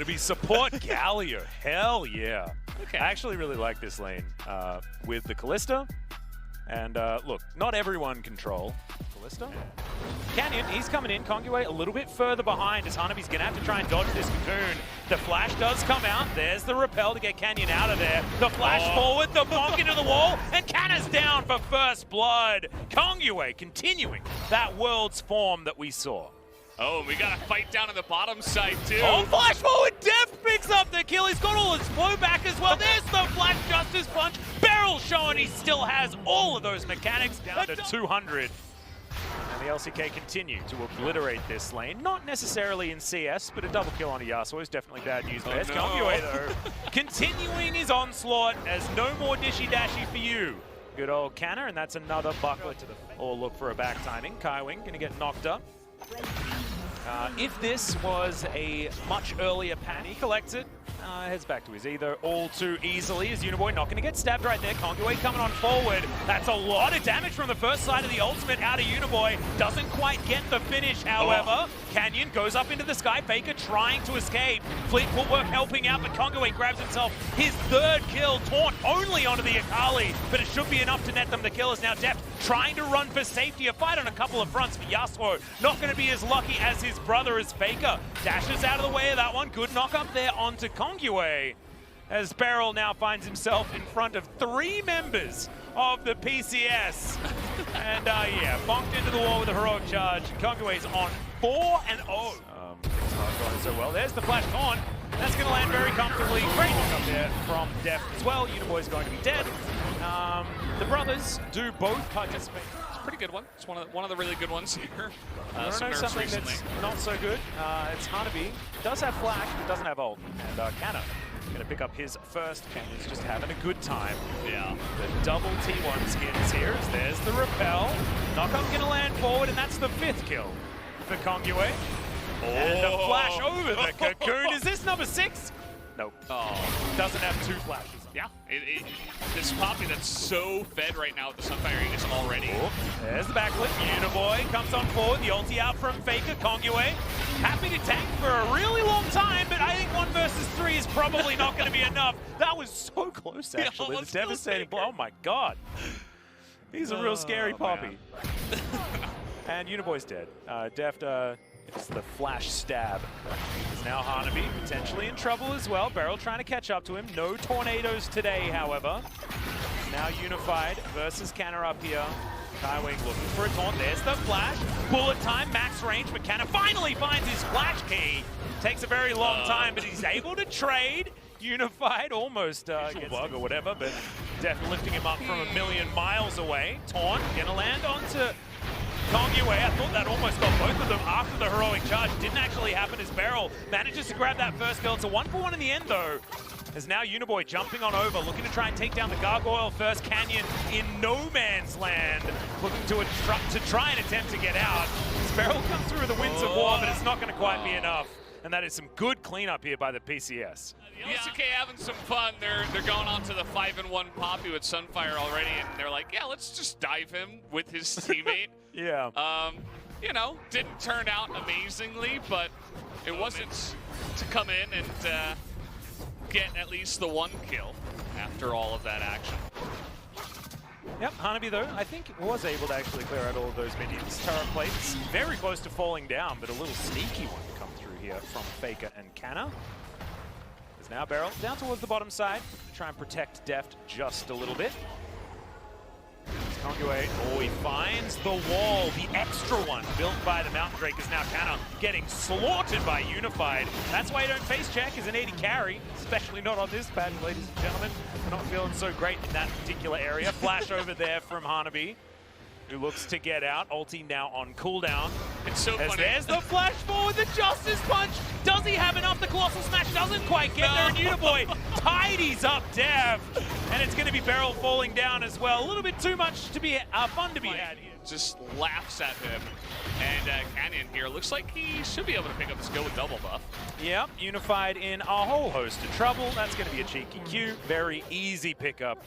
to be support Galio. Hell yeah. Okay. I actually really like this lane with the Kalista. And look, not everyone can troll Kalista. Canyon, he's coming in. Kongyue a little bit further behind as Hanabi's going to have to try and dodge this cocoon. The flash does come out. There's the repel to get Canyon out of there. The flash forward, the bonk into the wall, and Canna's down for first blood. Kongyue continuing that world's form that we saw. Oh, we got a fight down on the bottom side, too. Oh, flash forward! Deft picks up the kill. He's got all his flow back as well. There's the flash justice punch. Beryl showing he still has all of those mechanics down to 200. And the LCK continue to obliterate this lane. Not necessarily in CS, but a double kill on a Yasuo is definitely bad news. There's Kongyue, though, continuing his onslaught as no more dishy-dashy for you. Good old Canna, and that's another buckler to the face. Or look for a back timing. Kaiwing going to get knocked up. If this was a much earlier pan, he collects it, heads back to his either all too easily. As Uniboy not going to get stabbed right there. Kongyue coming on forward. That's a lot of damage from the first side of the ultimate out of Uniboy. Doesn't quite get the finish, however. Canyon goes up into the sky. Faker trying to escape. Fleet footwork helping out, but Kongyue grabs himself his third kill. Taunt only onto the Akali, but it should be enough to net them the kills. Now Deft trying to run for safety. A fight on a couple of fronts for Yasuo. Not going to be as lucky as his brother as Faker. Dashes out of the way of that one. Good knock up there onto Kongyue. As Beryl now finds himself in front of 3 members of the PCS. And yeah, bonked into the wall with a heroic charge. Kongyue's on 4-0. It's not going so well. There's the flash taunt. That's going to land very comfortably. Great knock up there from Deft as well. Uniboy's going to be dead. The brothers do both participate. Pretty good one. It's one of the really good ones here. Something that's not so good. It's Hanabi. Does have flash, but doesn't have ult. And Canna going to pick up his first. Canyon's just having a good time. Yeah. The double T1 skins here. There's the repel. Knockup's going to land forward, and that's the 5th kill for Kongyue. And a flash over the cocoon. Is this number 6? Nope. Oh. Doesn't have 2 flashes. Yeah, this Poppy that's so fed right now with the Sunfire Aegis already. There's the backflip. Uniboy comes on forward. The ulti out from Faker. Kongyue happy to tank for a really long time, but I think 1 versus 3 is probably not going to be enough. That was so close, actually. The devastating blow. Oh my god. He's a real scary Poppy. And Uniboy's dead. Deft, it's the flash stab. Is now Hanabi potentially in trouble as well. Beryl trying to catch up to him. No tornadoes today, however. Now Unified versus Canna up here. Kaiwing looking for a taunt. There's the flash. Bullet time, max range, but Canna finally finds his flash key. Takes a very long time, but he's able to trade. Unified almost gets bug or whatever, but Deft lifting him up from a million miles away. Taunt gonna land onto Kongyue. I thought that almost got both of them after the heroic charge. Didn't actually happen as Beryl manages to grab that first kill. It's a 1-for-1 in the end, though. As now Uniboy jumping on over, looking to try and take down the Gargoyle first. Canyon in no man's land, looking to try and attempt to get out. As Beryl comes through the winds of war, but it's not going to quite be enough. And that is some good cleanup here by the PCS. The LCK having some fun. They're going on to the 5-1 Poppy with Sunfire already, and they're like, yeah, let's just dive him with his teammate. Yeah. You know, didn't turn out amazingly, but it wasn't to come in and get at least the 1 kill after all of that action. Yep, Hanabi though, I think was able to actually clear out all of those minions. Turret plates very close to falling down, but a little sneaky one to come through here from Faker and Canna. There's now Beryl down towards the bottom side to try and protect Deft just a little bit. Kongyue, he finds the wall, the extra one built by the Mountain Drake is now Canna getting slaughtered by Unified. That's why you don't face check as an 80 carry, especially not on this patch, ladies and gentlemen. We're not feeling so great in that particular area. Flash over there from Hanabi, who looks to get out. Ulti now on cooldown. It's so funny. There's the flash forward, the Justice Punch. Does he have enough? The Colossal Smash doesn't quite get there, and Uniboy tidies up Dev. And it's going to be Beryl falling down as well. A little bit too much to be fun to be had here. Just laughs at him. And Canyon here looks like he should be able to pick up this kill with double buff. Yep, Unified in a whole host of trouble. That's going to be a cheeky Q. Very easy pickup.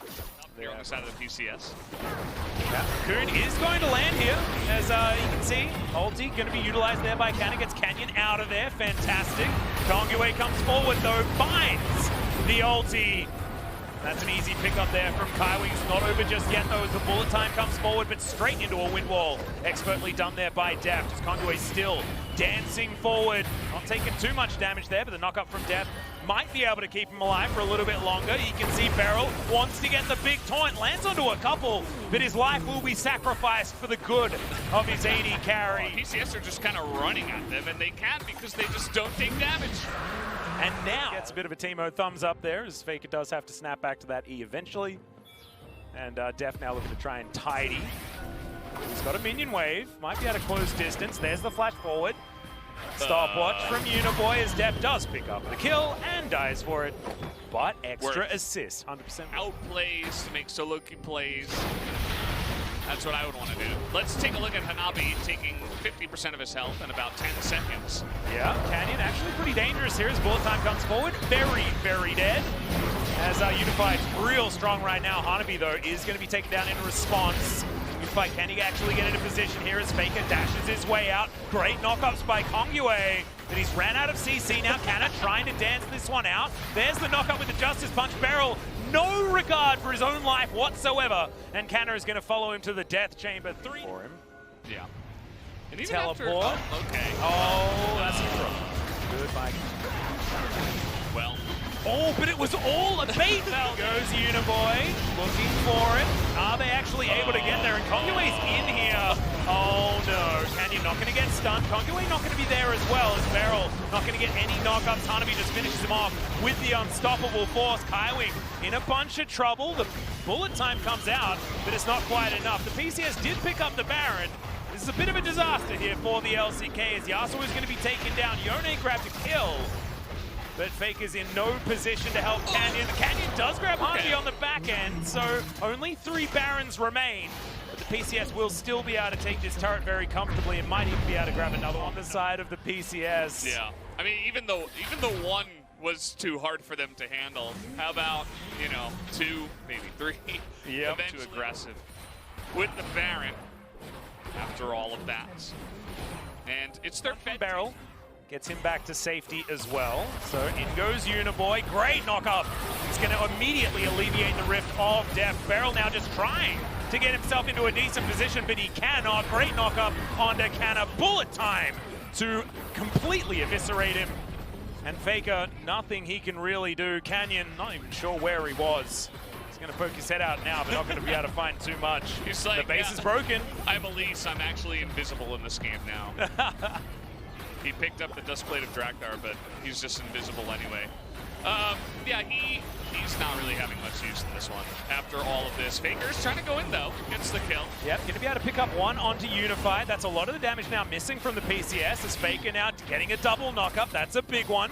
Here on the side of the PCS. Yeah, Coon is going to land here, as you can see. Ulti going to be utilized there by Cannon, gets Canyon out of there, fantastic. Kongwei comes forward though, finds the ulti. That's an easy pickup there from Kaiwing. It's not over just yet though as the bullet time comes forward, but straight into a wind wall. Expertly done there by Deft, as Kongwei still dancing forward. Not taking too much damage there, but the knock up from Deft might be able to keep him alive for a little bit longer. You can see Beryl wants to get the big taunt, lands onto a couple, but his life will be sacrificed for the good of his AD carry. PCS are just kind of running at them, and they can because they just don't take damage. And now gets a bit of a team mode thumbs up there, as Faker does have to snap back to that E eventually. And Def now looking to try and tidy. He's got a minion wave, might be at a close distance. There's the flash forward. Stopwatch from Uniboy as Def does pick up the kill and dies for it. But extra assist, 100%. Outplays, makes solo queue plays. That's what I would want to do. Let's take a look at Hanabi taking 50% of his health in about 10 seconds. Yeah, Canyon actually pretty dangerous here as bullet time comes forward. Very, very dead. As Unified's real strong right now. Hanabi, though, is going to be taken down in response. Unified, can he actually get into position here as Faker dashes his way out? Great knockups by Kongwei, but he's ran out of CC now. Canna trying to dance this one out. There's the knockup with the Justice Punch. Beryl, no regard for his own life whatsoever. And Canna is going to follow him to the death chamber. 3 for him. Yeah. And even Teleport. After, okay. Oh, that's a throw. Good, Mike. Well. Oh, but it was all a bait. Goes Uniboy, looking for it. Are they actually able to get there? And Kongwei's in here. Oh no, Canyon not going to get stunned. Kongwei not going to be there as well as Beryl. Not going to get any knockups. Hanabi just finishes him off with the unstoppable force. Kaiwing in a bunch of trouble. The bullet time comes out, but it's not quite enough. The PCS did pick up the Baron. This is a bit of a disaster here for the LCK as Yasuo is going to be taken down. Yone grabbed a kill, but Faker's in no position to help Canyon. Canyon does grab Hanabi on the back end, so only 3 Barons remain. But the PCS will still be able to take this turret very comfortably and might even be able to grab another one on the side of the PCS. Yeah, I mean, even though one was too hard for them to handle, how about, you know, 2, maybe 3? Yep. Too aggressive with the Baron after all of that. And it's their Beryl. Gets him back to safety as well. So in goes Uniboy. Great knock-up. It's going to immediately alleviate the rift of Def. Beryl now just trying to get himself into a decent position, but he cannot. Great knock-up onto Canna. Bullet time to completely eviscerate him. And Faker, nothing he can really do. Canyon, not even sure where he was. He's going to poke his head out now, but not going to be able to find too much. He's like, the base is broken. I'm Elise. I'm actually invisible in this game now. He picked up the Duskblade of Drakthar, but he's just invisible anyway. Yeah, he's not really having much use in this one. After all of this, Faker's trying to go in though, gets the kill. Yep, going to be able to pick up one onto Unified. That's a lot of the damage now missing from the PCS as Faker now getting a double knockup. That's a big one.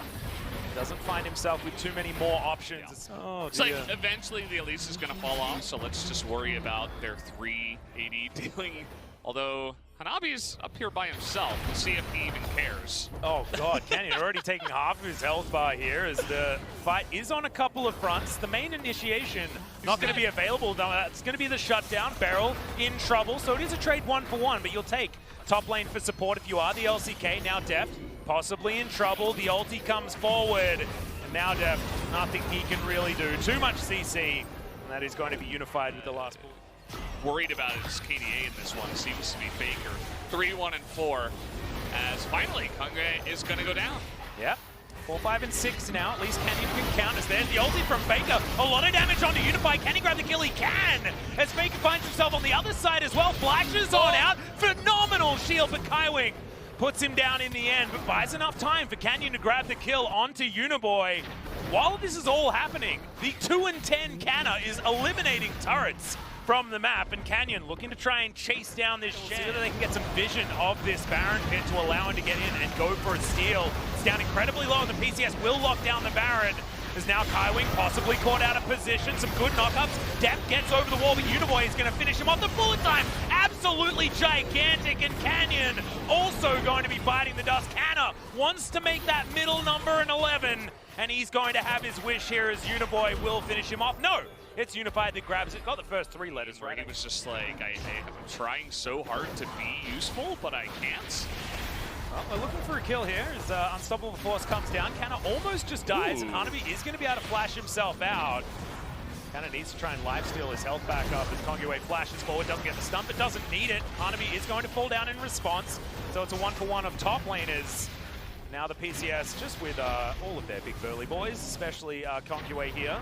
Doesn't find himself with too many more options. Yeah. Oh, it's like eventually the Elise is going to fall off, so let's just worry about their 3 AD dealing. Although Hanabi's up here by himself. We'll see if he even cares. Oh god, Canyon already taking half of his health bar here as the fight is on a couple of fronts. The main initiation not going to be available. It's going to be the shutdown. Beryl in trouble, so it is a trade 1-for-1, but you'll take top lane for support if you are the LCK. Now Deft possibly in trouble. The ulti comes forward, and now Deft, nothing he can really do. Too much CC, and that is going to be Unified with the last ball. Worried about his KDA in this one. Seems to be Faker. 3-1 and 4. As finally, Kongwei is going to go down. Yep. 4, 5, and 6 now. At least Canyon can count as there's the ulti from Faker. A lot of damage onto Unified. Can he grab the kill? He can! As Faker finds himself on the other side as well. Flashes on out. Phenomenal shield for Kaiwing. Puts him down in the end, but buys enough time for Canyon to grab the kill onto Uniboy. While this is all happening, the 2-10 Canna is eliminating turrets from the map, and Canyon looking to try and chase down this Shen. See whether they can get some vision of this Baron pit to allow him to get in and go for a steal. It's down incredibly low, and the PCS will lock down the Baron. As now Kaiwing possibly caught out of position. Some good knockups. Deft gets over the wall, but Uniboy is going to finish him off. The bullet time, absolutely gigantic, and Canyon also going to be biting the dust. Canna wants to make that middle number an 11, and he's going to have his wish here as Uniboy will finish him off. No, it's Unified that grabs it. Got the first 3 letters right. He was just like, I'm trying so hard to be useful, but I can't. Well, we're looking for a kill here as Unstoppable Force comes down. Kanna almost just dies, and Hanabi is going to be able to flash himself out. Kanna needs to try and lifesteal his health back up as Kongyue flashes forward, doesn't get the stun, but doesn't need it. Hanabi is going to fall down in response, so it's a 1-for-1 of top laners. Now the PCS just with all of their big burly boys, especially Kongyue here.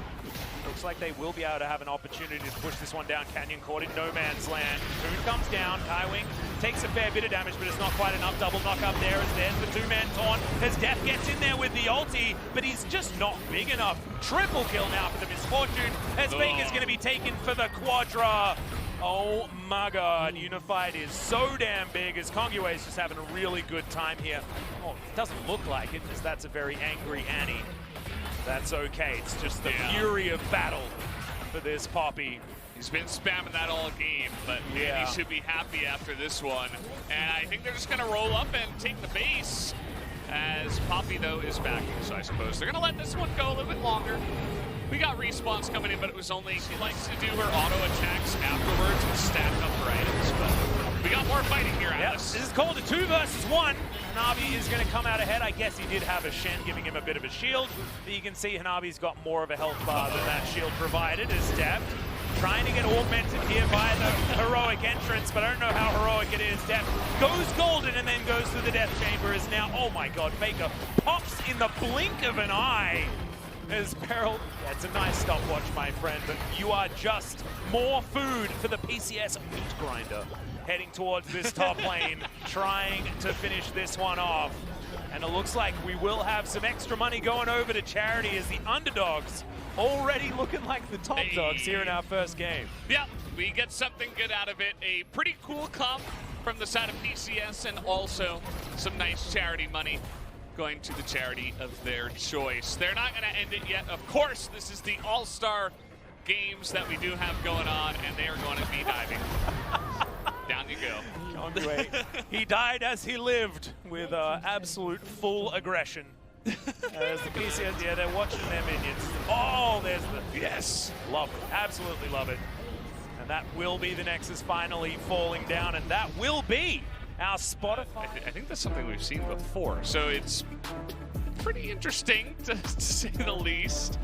Looks like they will be able to have an opportunity to push this one down. Canyon caught in no man's land. Boone comes down. Kaiwing takes a fair bit of damage, but it's not quite enough. Double knock up there as there's the 2-man taunt. As Death gets in there with the ulti, but he's just not big enough. Triple kill now for the Misfortune as Faker's going to be taken for the Quadra. Oh my god, Unified is so damn big as Kongyue is just having a really good time here. Oh, it doesn't look like it, as that's a very angry Annie. That's okay, it's just the fury of battle for this Poppy. He's been spamming that all game, but he should be happy after this one. And I think they're just gonna roll up and take the base, as Poppy though is backing, so I suppose they're gonna let this one go a little bit longer. We got respawns coming in, but it was only, she likes to do her auto attacks afterwards and stack up her items, but we got more fighting here, Alice. This is called a 2 versus 1. Hanabi is going to come out ahead. I guess he did have a Shen giving him a bit of a shield, but you can see Hanabi's got more of a health bar than that shield provided as Deft trying to get augmented here by the heroic entrance, but I don't know how heroic it is. Deft goes golden and then goes through the death chamber is now, oh my god, Faker pops in the blink of an eye. As Beryl, that's a nice stopwatch, my friend, but you are just more food for the PCS meat grinder. Heading towards this top lane, trying to finish this one off. And it looks like we will have some extra money going over to charity as the underdogs already looking like the top dogs here in our first game. Yeah, we get something good out of it. A pretty cool comp from the side of PCS and also some nice charity money going to the charity of their choice. They're not going to end it yet. Of course, this is the All-Star games that we do have going on, and they are going to be diving. Down you go. He died as he lived with absolute full aggression. As the PCS, yeah, they're watching their minions. Oh, there's the, yes, love it, absolutely love it. And that will be the Nexus finally falling down, and that will be our Spotify. I think that's something we've seen before, so it's pretty interesting to say the least.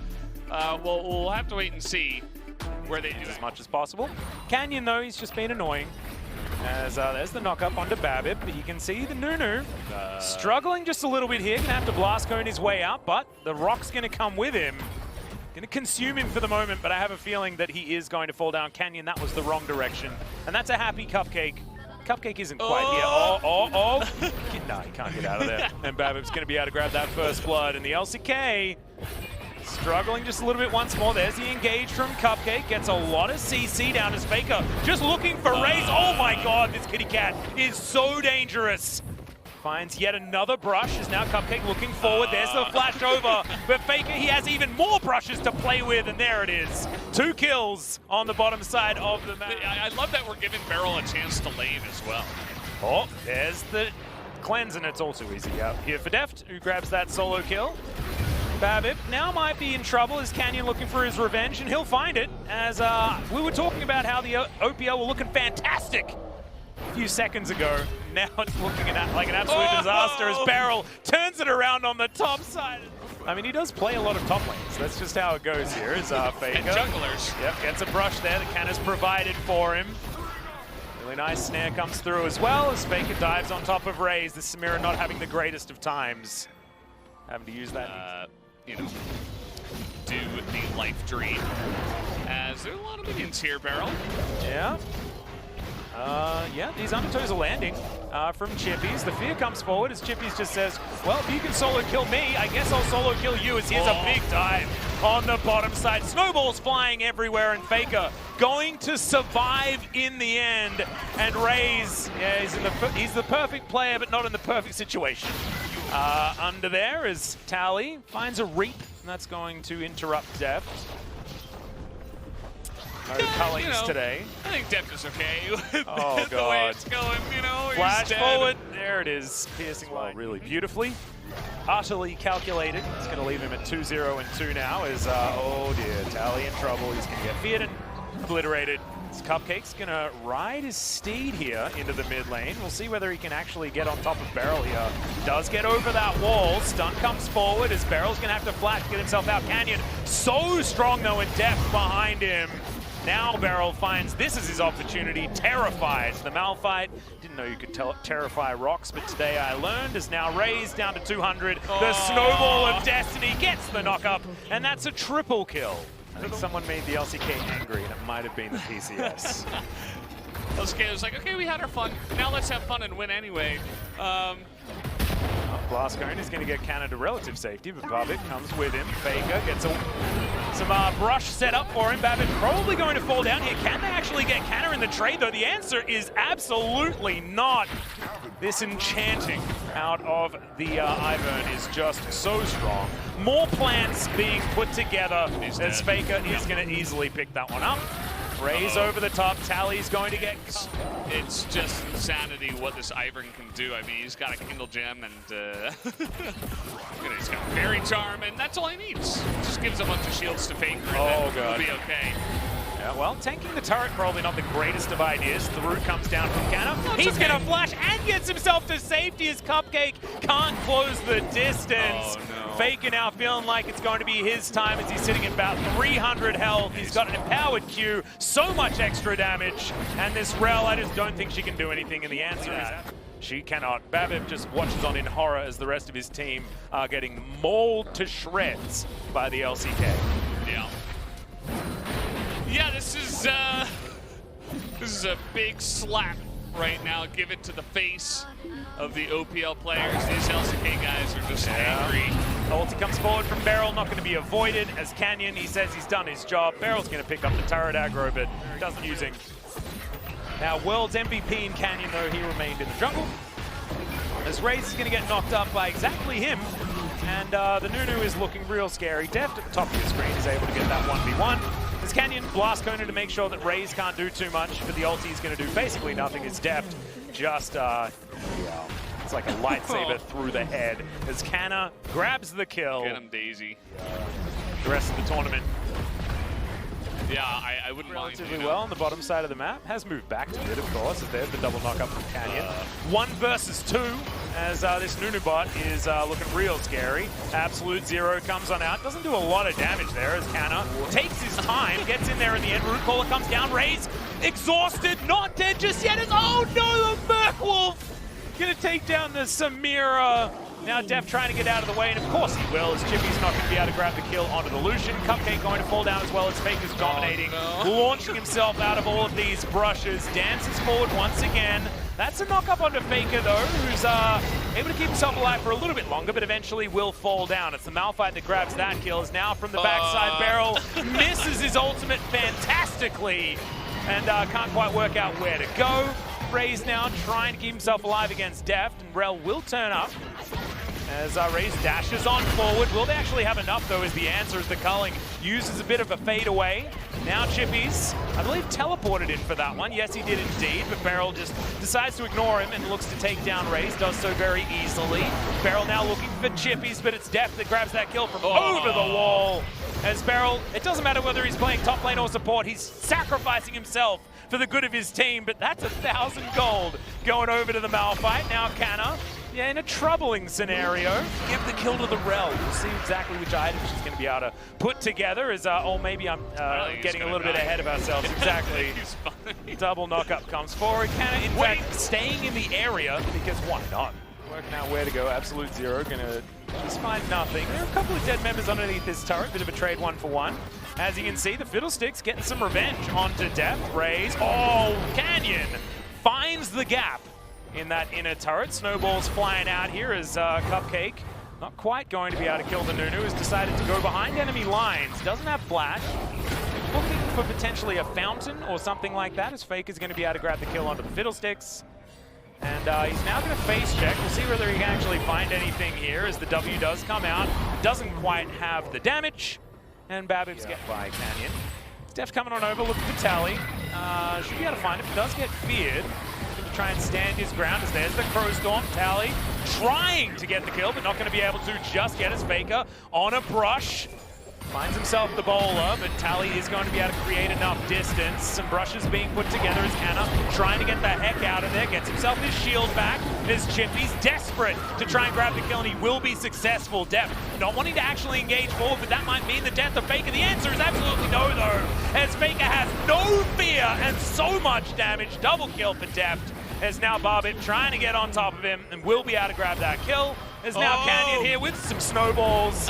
We'll have to wait and see where they do as much as possible. Canyon, though, he's just been annoying. As there's the knock-up onto Babip, but you can see the Nunu struggling just a little bit here. Gonna have to blast cone his way out, but the rock's gonna come with him. Gonna consume him for the moment, but I have a feeling that he is going to fall down. Canyon, that was the wrong direction. And that's a happy Cupcake. Cupcake isn't quite here. No, he can't get out of there. And Babip's gonna be able to grab that first blood. And the LCK struggling just a little bit once more. There's the engage from Cupcake. Gets a lot of CC down as Faker. Just looking for Raze. Oh my god, this kitty cat is so dangerous. Finds yet another brush. Is now Cupcake looking forward. There's the flash over. But Faker, he has even more brushes to play with. And there it is. 2 kills on the bottom side of the map. I love that we're giving Beryl a chance to lane as well. Oh, there's the cleanse, and it's also easy out here for Deft, who grabs that solo kill. Babip now might be in trouble as Canyon looking for his revenge, and he'll find it. As we were talking about how the OPL were looking fantastic a few seconds ago. Now it's looking like an absolute disaster as Beryl turns it around on the top side. I mean, he does play a lot of top lanes. That's just how it goes here. Is Faker. And junglers. Yep, gets a brush there. The Canna's provided for him. Really nice snare comes through as well as Faker dives on top of Raze. The Samira not having the greatest of times. Having to use that. You know, do the life dream. As there are a lot of minions here, Beryl. Yeah. Yeah, these undertows are landing from Chippies. The fear comes forward as Chippies just says, well, if you can solo kill me, I guess I'll solo kill you, as here's a big dive on the bottom side. Snowballs flying everywhere, and Faker going to survive in the end. And Raze, yeah, he's the perfect player, but not in the perfect situation. Under there is Tally, finds a Reap, and that's going to interrupt Deft. No cullings today. I think Deft is okay with the way it's going, you know. Flash forward, There it is, piercing line really beautifully. Utterly calculated. It's going to leave him at 2-0 and 2 now as, oh dear, Tally in trouble. He's going to get feared and obliterated. Cupcake's going to ride his steed here into the mid lane. We'll see whether he can actually get on top of Beryl here. Does get over that wall. Stun comes forward as Beryl's going to have to flash to get himself out. Canyon so strong though in depth behind him. Now Beryl finds this is his opportunity, terrified. The Malphite, didn't know you could terrify rocks, but today I learned, is now raised down to 200. The Snowball of Destiny gets the knock-up, and that's a triple kill. I think someone made the LCK angry, and it might have been the PCS. LCK was like, okay, we had our fun. Now let's have fun and win anyway. Blastcone is going to get Canna to relative safety, but Babbitt comes with him. Faker gets some brush set up for him. Babbitt probably going to fall down here. Can they actually get Canna in the trade, though? The answer is absolutely not. This enchanting out of the Ivern is just so strong. More plans being put together as Faker is going to easily pick that one up. Raise over the top. Tally's going to get... It's just insanity what this Ivern can do. I mean, he's got a Kindle Gem and he's got Fairy Charm, and that's all he needs. Just gives a bunch of shields to Faker, and then it'll be okay. Yeah, well, tanking the turret probably not the greatest of ideas. The root comes down from Canna. He's going to flash and gets himself to safety as Cupcake can't close the distance. Oh, no. Faker now feeling like it's going to be his time as he's sitting at about 300 health. He's got an empowered Q, so much extra damage. And this Rel, I just don't think she can do anything. And the answer is she cannot. Babbitt just watches on in horror as the rest of his team are getting mauled to shreds by the LCK. Yeah. Yeah, this is a big slap right now. Give it to the face of the OPL players. These LCK guys are just angry. Ulti comes forward from Beryl, not going to be avoided as Canyon, he says he's done his job. Beryl's going to pick up the turret aggro, but doesn't using. Now, World's MVP in Canyon, though, he remained in the jungle. As Raze is going to get knocked up by exactly him. And the Nunu is looking real scary. Deft at the top of the screen is able to get that 1v1. As Canyon blast Kona to make sure that Raze can't do too much, but the ulti is going to do basically nothing. It's Deft just, it's like a lightsaber through the head. As Canna grabs the kill. Get him, Daisy. The rest of the tournament. Yeah, I wouldn't mind. Relatively well on the bottom side of the map. Has moved back to mid, of course, as there's the double knock-up from Canyon. 1 versus 2, as this Nunu bot is looking real scary. Absolute Zero comes on out. Doesn't do a lot of damage there as Canna takes his time, gets in there in the end. Root Caller comes down. Raze, exhausted, not dead just yet. As, oh no, the Merkwolf gonna take down the Samira. Now Def trying to get out of the way, and of course he will, as Chippy's not going to be able to grab the kill onto the Lucian. Cupcake going to fall down as well as Faker's dominating, launching himself out of all of these brushes. Dances forward once again. That's a knock-up onto Faker, though, who's able to keep himself alive for a little bit longer, but eventually will fall down. It's the Malphite that grabs that kill, as now from the backside, Beryl misses his ultimate fantastically, and can't quite work out where to go. Raze now trying to keep himself alive against Deft, and Rel will turn up as Raze dashes on forward. Will they actually have enough, though, is the answer, as the culling uses a bit of a fade away. Now Chippies, I believe, teleported in for that one. Yes, he did indeed, but Beryl just decides to ignore him and looks to take down Raze, does so very easily. Beryl now looking for Chippies, but it's Deft that grabs that kill from over the wall. As Beryl, it doesn't matter whether he's playing top lane or support, he's sacrificing himself for the good of his team, but that's 1,000 gold going over to the Malphite. Now Canna, yeah, in a troubling scenario, give the kill to the Rel. We'll see exactly which item she's going to be able to put together. As oh, maybe I'm getting a little bit ahead of ourselves. Exactly. Double knock-up comes forward. Canna, in fact, staying in the area, because why not? Working out where to go. Absolute Zero going to just find nothing. There are a couple of dead members underneath this turret. Bit of a trade 1-for-1. As you can see, the Fiddlesticks getting some revenge onto Deft. Raze. Oh, Canyon finds the gap in that inner turret. Snowball's flying out here as Cupcake, not quite going to be able to kill the Nunu, has decided to go behind enemy lines. Doesn't have flash. Looking for potentially a fountain or something like that, as Faker's going to be able to grab the kill onto the Fiddlesticks. And he's now going to face check. We'll see whether he can actually find anything here as the W does come out. Doesn't quite have the damage. And Babib's get by Canyon. Steph coming on over, looking for Tally. Should be able to find him. Does get feared. try and stand his ground as there's the Crow Storm. Tally trying to get the kill, but not going to be able to just yet as Faker on a brush. Finds himself the bowler, but Tally is going to be able to create enough distance. Some brushes being put together as Canna trying to get the heck out of there. Gets himself his shield back as Chippy's desperate to try and grab the kill, and he will be successful. Deft not wanting to actually engage forward, but that might mean the death of Faker. The answer is absolutely no, though, as Faker has no fear and so much damage. Double kill for Deft, as now Barbit trying to get on top of him and will be able to grab that kill. As now Canyon here with some snowballs.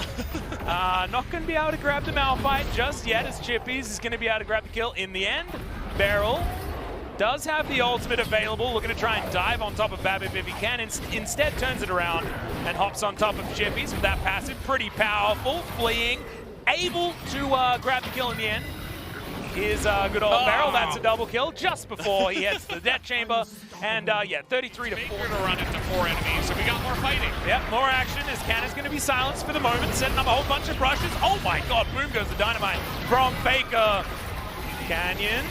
Not going to be able to grab the Malphite just yet, as Chippies is going to be able to grab the kill in the end. Beryl does have the ultimate available, looking to try and dive on top of Babip if he can. Instead turns it around and hops on top of Chippies with that passive. Pretty powerful, fleeing, able to grab the kill in the end. Is good old Beryl. That's a double kill just before he heads to the death chamber. And yeah, 33 to 4. To run into 4 enemies, so we got more fighting. Yep, more action as Canna's going to be silenced for the moment, setting up a whole bunch of brushes. Oh my god, boom goes the dynamite from Faker. Canyon,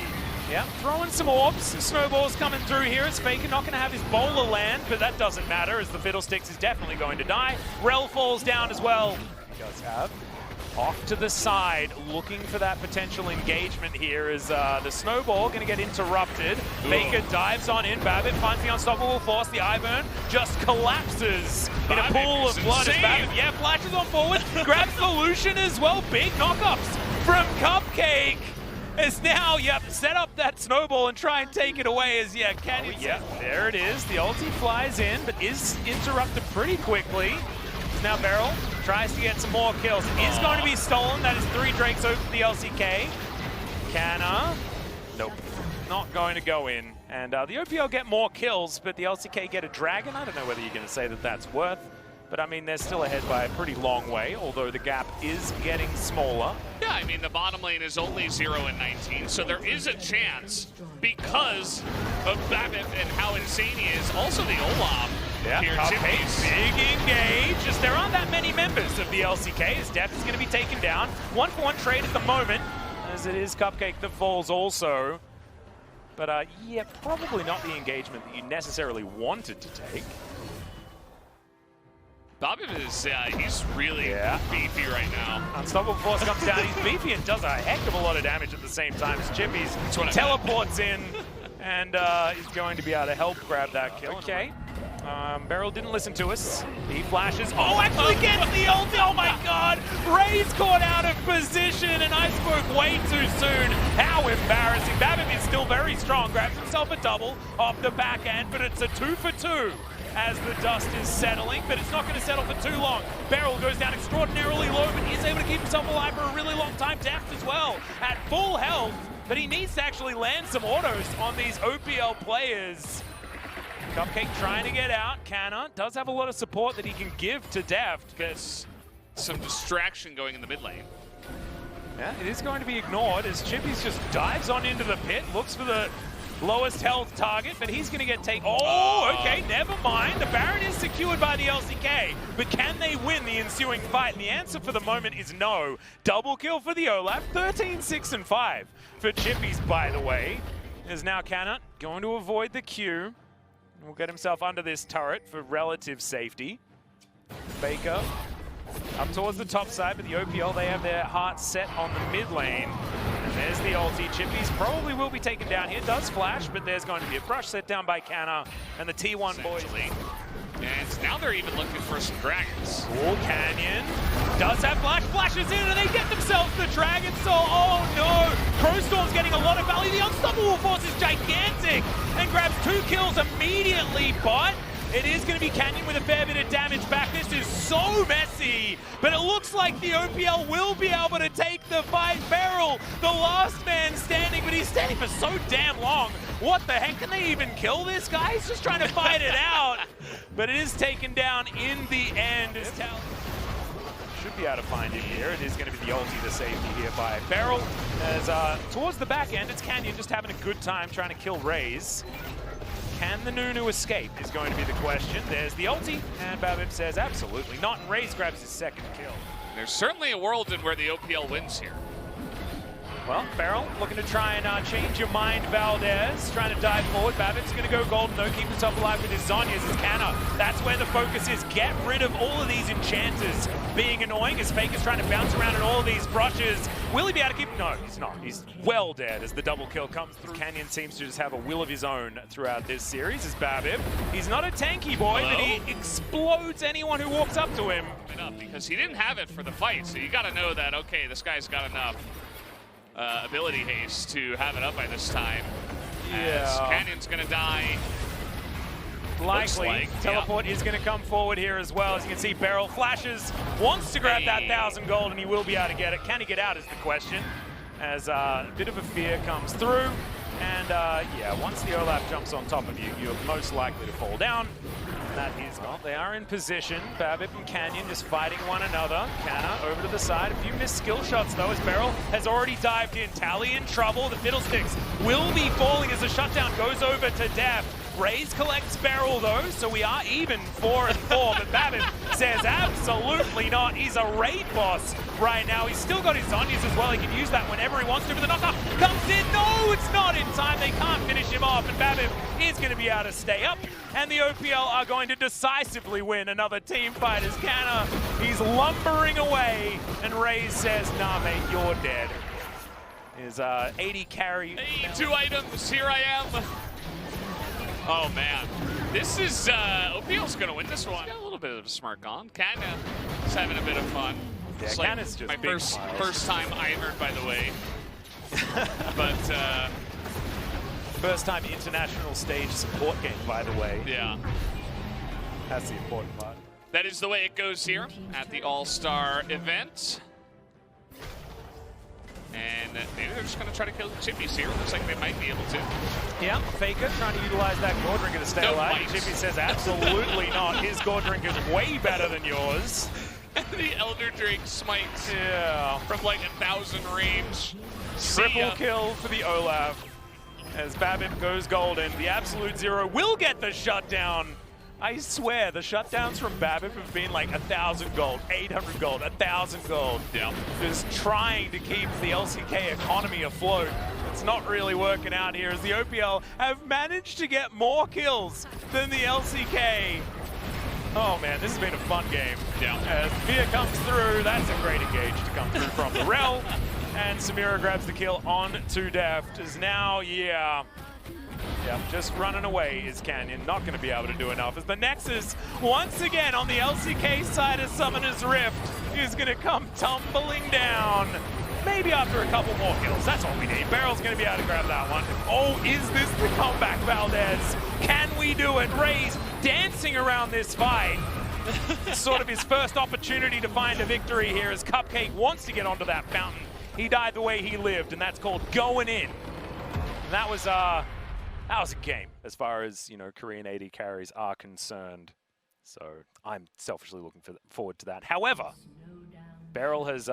yeah, throwing some orbs, some snowballs coming through here. As Faker not going to have his bowler land, but that doesn't matter as the Fiddlesticks is definitely going to die. Rel falls down as well. He does have. Off to the side, looking for that potential engagement here is the snowball going to get interrupted. Faker dives on in, Babbitt finds the unstoppable force, the Ivern just collapses in a pool of blood as Babbitt, yeah, flashes on forward, grabs the Lucian as well. Big knockups from Cupcake. Is now, yep, set up that snowball and try and take it away as, yeah, Canyon, yeah, there it is. The ulti flies in, but is interrupted pretty quickly. Now Beryl tries to get some more kills. Is going to be stolen. That is 3 Drakes over the LCK. Canna, nope, not going to go in. And the OPL get more kills, but the LCK get a dragon. I don't know whether you're going to say that that's worth, but I mean, they're still ahead by a pretty long way, although the gap is getting smaller. Yeah, I mean, the bottom lane is only 0 and 19, so there is a chance because of Babbitt and how insane he is. Also the Olaf. Yeah, big engage, as there aren't that many members of the LCK, as Deft is going to be taken down. 1-for-1 trade at the moment, as it is Cupcake that falls also. But yeah, probably not the engagement that you necessarily wanted to take. Bobby is, he's really beefy right now. Unstoppable Force comes down, he's beefy and does a heck of a lot of damage at the same time as Chippies teleports in and is going to be able to help grab that kill. Okay. Beryl didn't listen to us. He flashes. Oh, actually gets the ulti. Oh my god. Ray's caught out of position and I spoke way too soon. How embarrassing. Babbitt is still very strong. Grabs himself a double off the back end, but it's a 2-for-2 as the dust is settling, but it's not going to settle for too long. Beryl goes down extraordinarily low, but is able to keep himself alive for a really long time. Deft as well at full health, but he needs to actually land some autos on these OPL players. Cupcake trying to get out. Canna does have a lot of support that he can give to Deft. There's some distraction going in the mid lane. Yeah, it is going to be ignored as Chippies just dives on into the pit, looks for the lowest health target, but he's going to get taken. Oh, okay, never mind. The Baron is secured by the LCK, but can they win the ensuing fight? And the answer for the moment is no. Double kill for the Olaf, 13, 6, and 5 for Chippies, by the way. Is now Canna going to avoid the Q. Will get himself under this turret for relative safety. Faker up towards the top side, but the OPL, they have their hearts set on the mid lane. And there's the ulti. Chippies probably will be taken down here. Does flash, but there's going to be a brush set down by Canna and the T1 boys. And now they're even looking for some dragons. Oh, Canyon does have flash, flashes in, and they get themselves the Dragon Soul. Oh no! Crowstorm's getting a lot of value. The Unstoppable Force is gigantic and grabs 2 kills immediately, but it is going to be Canyon with a fair bit of damage back. This is so messy, but it looks like the OPL will be able to take the fight. Beryl, the last man standing, but he's standing for so damn long. What the heck? Can they even kill this guy? He's just trying to fight it out. But it is taken down in the end. Should be able to find him here. It is going to be the ulti, the safety here by Beryl. As towards the back end, it's Canyon just having a good time trying to kill Raze. Can the Nunu escape is going to be the question. There's the ulti, and Babip says absolutely not, and Raze grabs his second kill. There's certainly a world in where the OPL wins here. Well, Beryl looking to try and change your mind. Valdez trying to dive forward. Babbitt's going to go golden, though. Keep himself alive with his Zhonya's. His Canna. That's where the focus is. Get rid of all of these enchanters being annoying as Faker's trying to bounce around in all of these brushes. Will he be able to keep? No, he's not. He's well dead as the double kill comes through. Canyon seems to just have a will of his own throughout this series. Is Babbit. He's not a tanky boy, but he explodes anyone who walks up to him. Because he didn't have it for the fight, so you got to know that, okay, this guy's got enough ability haste to have it up by this time. Yeah. As Canyon's going to die. Likely. Teleport is going to come forward here as well. As you can see, Beryl flashes, wants to grab that 1,000 gold, and he will be able to get it. Can he get out is the question, as a bit of a fear comes through. And yeah, once the Olaf jumps on top of you, you're most likely to fall down. That is not. They are in position. Babbit and Canyon just fighting one another. Canna over to the side. A few missed skill shots though as Beryl has already dived in. Tally in trouble. The Fiddlesticks will be falling as the shutdown goes over to Deft. Raze collects Beryl though, so we are even 4 and 4, but Babbit says absolutely not. He's a raid boss right now. He's still got his Zhonya's as well. He can use that whenever he wants to, but the knockoff comes in. No, it's not in time. They can't finish him off, and Babbit is going to be able to stay up, and the OPL are going to decisively win another team fight as Canna, he's lumbering away, and Raze says, nah, mate, you're dead. His 80 carry. Hey, 2 items, here I am. Oh man, this is, OPL's gonna win this one. Got a little bit of a smirk on. Canna is having a bit of fun. Yeah, it's Canna's like just my first time Ironed, by the way. But, first time international stage support game, by the way. Yeah. That's the important part. That is the way it goes here at the All-Star event. And maybe they're just going to try to kill the Chippies here. Looks like they might be able to. Yeah, Faker trying to utilize that Gore Drinker to stay alive. Chippy says absolutely not. His Gore Drink is way better than yours. The Elder Drake smites from like 1,000 range. Triple kill for the Olaf. As Babbit goes golden, the Absolute Zero will get the shutdown. I swear, the shutdowns from Babbit have been like 1,000 gold, 800 gold, 1,000 gold. Yeah. Just trying to keep the LCK economy afloat. It's not really working out here as the OPL have managed to get more kills than the LCK. Oh man, this has been a fun game. Yeah. As Fear comes through, that's a great engage to come through from the Rel. And Samira grabs the kill on to Deft. As now, yeah, just running away is Canyon. Not going to be able to do enough. As the Nexus, once again on the LCK side of Summoner's Rift, is going to come tumbling down. Maybe after a couple more kills. That's all we need. Beryl's going to be able to grab that one. Oh, is this the comeback, Valdez? Can we do it? Raze dancing around this fight. Sort of his first opportunity to find a victory here as Cupcake wants to get onto that fountain. He died the way he lived, and that's called going in. And that was a game as far as, you know, Korean AD carries are concerned. So I'm selfishly looking forward to that. However, Beryl has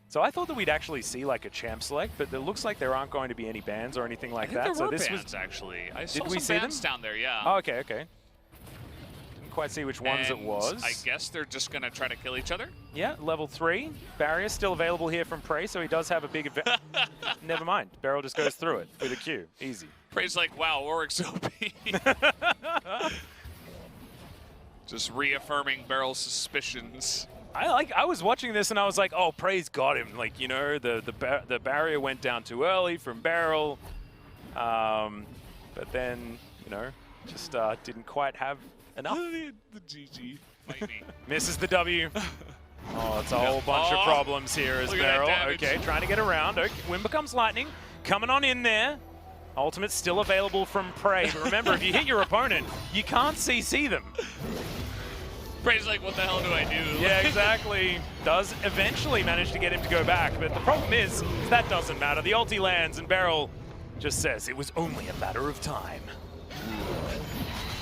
so I thought that we'd actually see like a champ select, but it looks like there aren't going to be any bans or anything like that. There were bans, actually. I saw some bans down there, yeah. Oh, okay. Didn't quite see which ones it was. I guess they're just going to try to kill each other? Yeah, level 3. Barrier still available here from Prey, so he does have a big advantage. Never mind. Beryl just goes through it with a Q. Easy. Prey's like, wow, Warwick's OP. Just reaffirming Beryl's suspicions. I was watching this and I was like, oh, Prey's got him. Like, you know, the barrier went down too early from Beryl. But then, you know, just didn't quite have enough. The GG. Might be. Misses the W. Oh, it's a whole bunch of problems here as Beryl. Okay, trying to get around. Okay, Wind becomes lightning. Coming on in there. Ultimate's still available from Prey. But remember, if you hit your opponent, you can't CC them. Prey's like, what the hell do I do? Yeah, exactly. Does eventually manage to get him to go back, but the problem is that doesn't matter. The ulti lands and Beryl just says it was only a matter of time.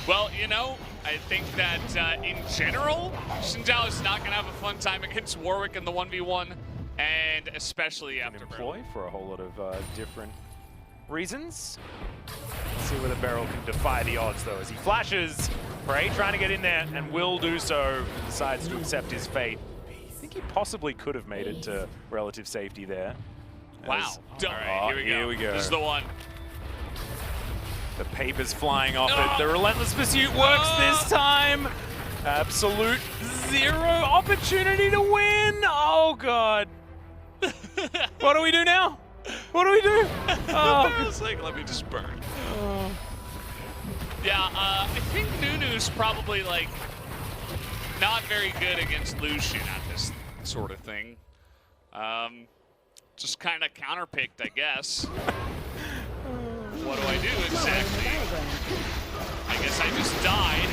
Well, you know, I think that in general, Xinjiao is not going to have a fun time against Warwick in the 1v1, and especially after Employ for a whole lot of different reasons. Let's see whether Beryl can defy the odds, though, as he flashes. Prey trying to get in there, and will do so. Decides to accept his fate. I think think he possibly could have made it to relative safety there. Wow. All right, Here we go. This is the one. The paper's flying off it. The relentless pursuit works this time. Absolute zero opportunity to win. Oh, God. What do we do now? What do we do? It's like, let me just burn. Yeah, I think Nunu's probably like not very good against Lucian at this sort of thing. Just kind of counterpicked, I guess. What do I do exactly? I guess I just died.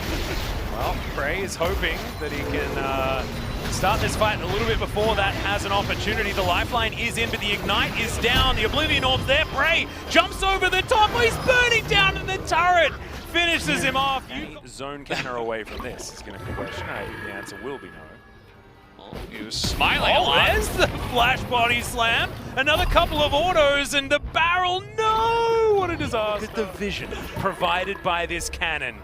Well, Prey is hoping that he can start this fight a little bit before that has an opportunity. The lifeline is in, but the Ignite is down. The Oblivion Orb's there. Prey jumps over the top. Oh, he's burning down in the turret. Finishes him off. Zone counter away from this is going to be the question. The answer will be no. He was smiling a lot. There's the flash body slam. Another couple of autos and the barrel. No! What a disaster. Look at the vision provided by this cannon.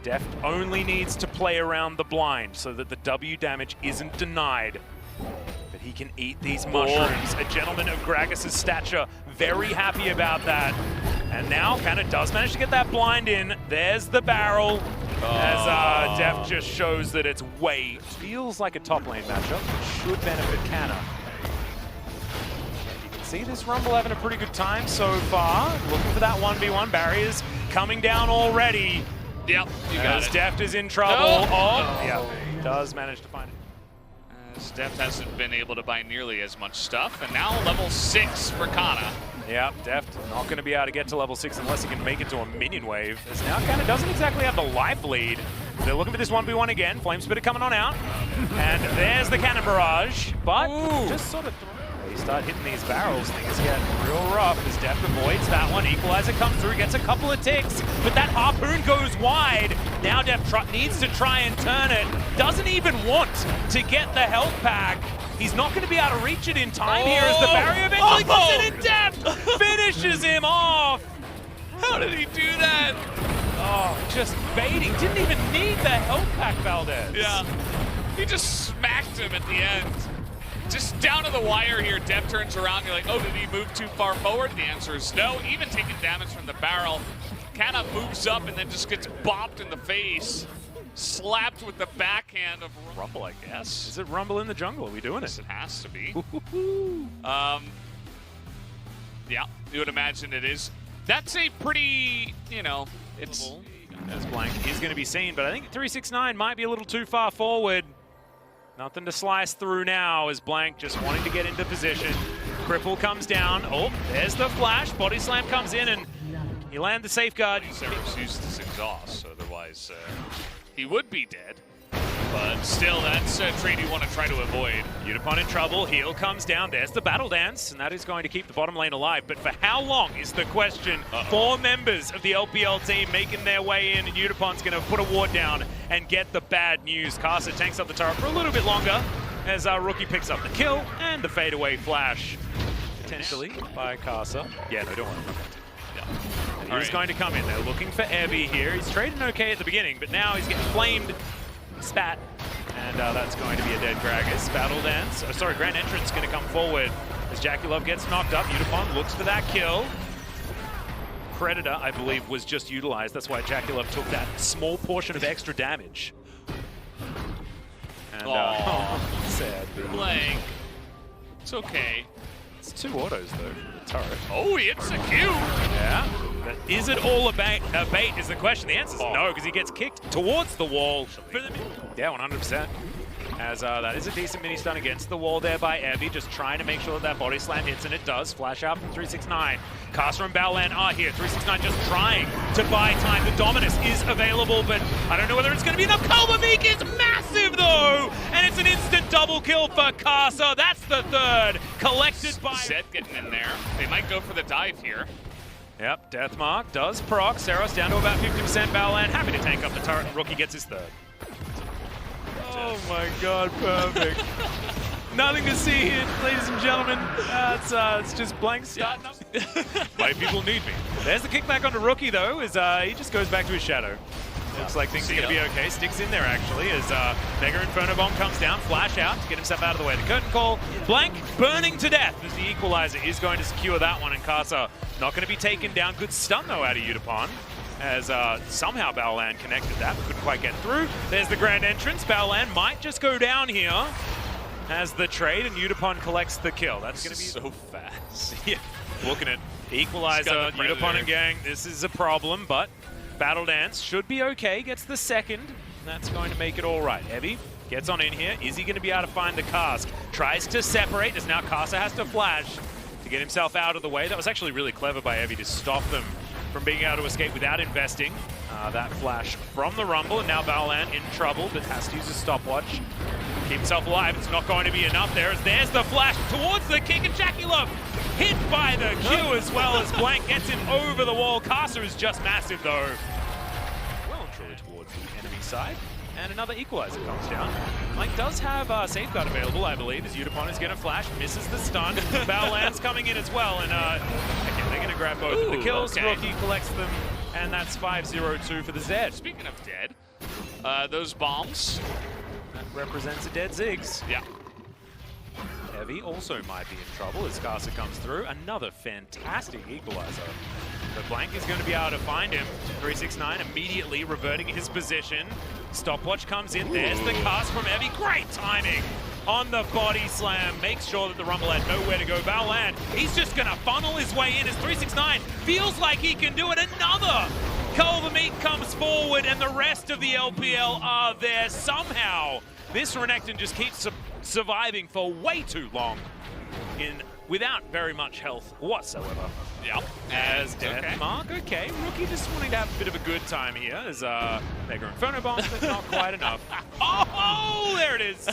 Deft only needs to play around the blind so that the W damage isn't denied. But he can eat these mushrooms. A gentleman of Gragas' stature, very happy about that. And now Cannon does manage to get that blind in. There's the barrel. As Deft just shows that it's way. Feels like a top lane matchup. Should benefit Canna. You can see this Rumble having a pretty good time so far. Looking for that 1v1. Barriers coming down already. Yep, you got it. Deft is in trouble. Yeah, does manage to find it. As Deft hasn't been able to buy nearly as much stuff, and now level 6 for Kana. Yeah, Deft not going to be able to get to level 6 unless he can make it to a minion wave. As now Kana doesn't exactly have the life lead. They're looking for this 1v1 again. Flame Spitter coming on out. And there's the cannon barrage. But just sort of they start hitting these barrels. Things get real rough as Deft avoids that one. Equalizer comes through, gets a couple of ticks. But that harpoon goes wide. Now Deft needs to try and turn it. Doesn't even want to get the health pack. He's not going to be able to reach it in time here as the barrier eventually comes in and Deft finishes him off. How did he do that? Oh, just baiting. Didn't even need the health pack, Valdez. Yeah, he just smacked him at the end. Just down to the wire here, Deft turns around, you're like, oh, did he move too far forward? The answer is no, even taking damage from the barrel. Kind of moves up and then just gets bopped in the face. Slapped with the backhand of Rumble, I guess. Is it Rumble in the jungle? Are we doing it? It has to be. Yeah, you would imagine it is. That's a pretty, you know, it's... As Blank is going to be seen, but I think 369 might be a little too far forward. Nothing to slice through now as Blank just wanting to get into position. Cripple comes down. Oh, there's the flash. Body slam comes in and he lands the safeguard. He's never used this exhaust, otherwise he would be dead. But still, that's a trade you want to try to avoid. Unipon in trouble, heal comes down, there's the battle dance, and that is going to keep the bottom lane alive. But for how long is the question? 4 members of the LPL team making their way in, and Unipon's going to put a ward down and get the bad news. Kaza tanks up the turret for a little bit longer as our rookie picks up the kill and the fadeaway flash. Potentially by Kaza. Yeah, no, don't worry. And he's going to come in. They're looking for Evie here. He's trading okay at the beginning, but now he's getting flamed. Spat. And that's going to be a dead Gragas. Battle dance. Oh, sorry, Grand Entrance going to come forward as JackeyLove gets knocked up. Unipon looks for that kill. Predator, I believe, was just utilized. That's why JackeyLove took that small portion of extra damage. And, sad. Blank. It's okay. It's 2 autos, though, from the turret. Oh, he hits a Q! Yeah. But is it all a bait is the question. The answer is no, because he gets kicked towards the wall. Yeah, 100%. As that is a decent mini stun against the wall there by Evie, just trying to make sure that body slam hits, and it does. Flash out from 369. Caster and Battleland are here. 369 just trying to buy time. The Dominus is available, but I don't know whether it's going to be enough. Kalbavik is massive, though! And it's an instant double kill for Casa. That's the 3rd. Collected by... Zed getting in there. They might go for the dive here. Yep, Deathmark does proc. Seros down to about 50% Battleland. Happy to tank up the turret. Rookie gets his 3rd. Oh my god, perfect. Nothing to see here, ladies and gentlemen. It's just blank starting up. My people need me. There's the kickback onto Rookie, though, as he just goes back to his shadow. Looks like things are going to be okay. Sticks in there, actually, as Mega Inferno Bomb comes down. Flash out to get himself out of the way. The curtain call. Blank burning to death as the equalizer is going to secure that one. And Kaza not going to be taken down. Good stun, though, out of Udapon, as somehow Baolan connected that, but couldn't quite get through. There's the grand entrance. Baolan might just go down here as the trade, and Udapon collects the kill. That's going to be so fast. Yeah, looking at equalizer, Udapon and gang. This is a problem, but Battle Dance should be okay. Gets the second. That's going to make it all right. Heavy gets on in here. Is he going to be able to find the cask? Tries to separate, as now Kaza has to flash to get himself out of the way. That was actually really clever by Heavy to stop them from being able to escape without investing. That flash from the Rumble, and now Baolan in trouble, but has to use a stopwatch. Keep himself alive. It's not going to be enough there, as there's the flash towards the kick, and JackieLove hit by the Q as well, as Blank gets him over the wall. Kaza is just massive, though. Well and truly towards the enemy side. And another equalizer comes down. Mike does have Safeguard available, I believe, as Udapon is going to flash, misses the stun. Baolan's coming in as well, and again, they're going to grab both of the kills. Okay. Rookie collects them, and that's 5-0-2 for the Zed. Speaking of dead, those bombs. That represents a dead Ziggs. Yeah. Heavy also might be in trouble as Kaza comes through. Another fantastic equalizer. But Blank is going to be able to find him. 369 immediately reverting his position. Stopwatch comes in. There's the cast from Heavy. Great timing on the body slam. Makes sure that the Rumble had nowhere to go. Baolan, he's just going to funnel his way in as 369 feels like he can do it. Another Culver Meat comes forward, and the rest of the LPL are there somehow. This Renekton just keeps surviving for way too long without very much health whatsoever. Yep. As Denmark, okay. Rookie just wanting to have a bit of a good time here as Mega Inferno Bomb, but not quite enough. Oh, there it is.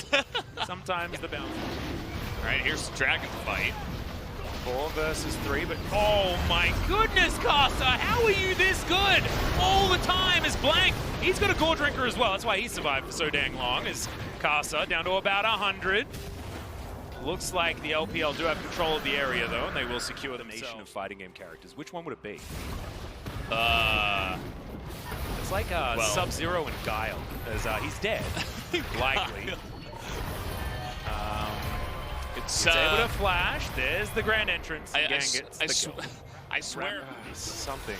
Sometimes the bounce. All right, here's the Dragon fight. 4 versus 3, but oh my goodness, Kaza, how are you this good all the time as Blank? He's got a Gore Drinker as well. That's why he survived for so dang long. As Kaza down to about 100. Looks like the LPL do have control of the area, though, and they will secure the nation of fighting game characters. Which one would it be? It's like Sub-Zero and Guile, as he's dead, likely. It's able to flash. There's the grand entrance. I swear. Something.